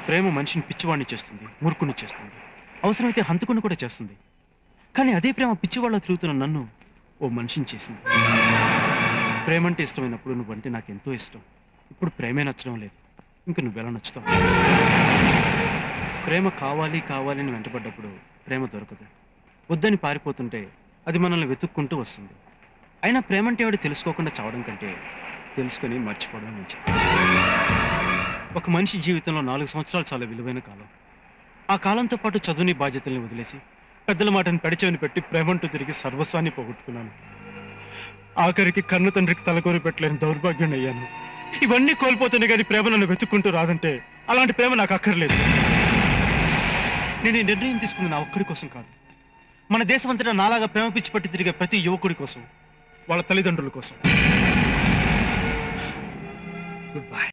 ప్రేమ మనిషిని పిచ్చివాడిని చేస్తుంది, మూర్ఖుని చేస్తుంది, అవసరమైతే హంతకుని కూడా చేస్తుంది. కానీ అదే ప్రేమ పిచ్చివాళ్ళ తిరుగుతున్న నన్ను ఓ మనిషిని చేసింది. ప్రేమ అంటే ఇష్టమైనప్పుడు నువ్వంటే నాకు ఎంతో ఇష్టం. ఇప్పుడు ప్రేమే నచ్చడం లేదు, ఇంక నువ్వెలా నచ్చుతావు? ప్రేమ కావాలి కావాలి అని వెంటపడ్డప్పుడు ప్రేమ దొరకదు. వద్దని పారిపోతుంటే అది మనల్ని వెతుక్కుంటూ వస్తుంది. అయినా ప్రేమ అంటే వాడు తెలుసుకోకుండా చావడం కంటే తెలుసుకొని మర్చిపోవడం మంచిది. ఒక మనిషి జీవితంలో 4 సంవత్సరాలు చాలా విలువైన కాలం. ఆ కాలంతో పాటు చదువుని బాధ్యతల్ని వదిలేసి పెద్దల మాటను పెడిచెవిని పెట్టి ప్రేమంటూ తిరిగి సర్వస్వాన్ని పోగొట్టుకున్నాను. ఆఖరికి కన్న తండ్రికి తలకోరి పెట్టలేని దౌర్భాగ్యం అయ్యాను. ఇవన్నీ కోల్పోతేనే కానీ ప్రేమ నన్ను వెతుక్కుంటూ రాదంటే అలాంటి ప్రేమ నాకు అక్కర్లేదు. నేను ఈ నిర్ణయం తీసుకుంది నా ఒక్కడి కోసం కాదు, మన దేశమంతటా నాలాగా ప్రేమ పిచ్చి పట్టి తిరిగే ప్రతి యువకుడి కోసం, వాళ్ళ తల్లిదండ్రుల కోసం. Good bye.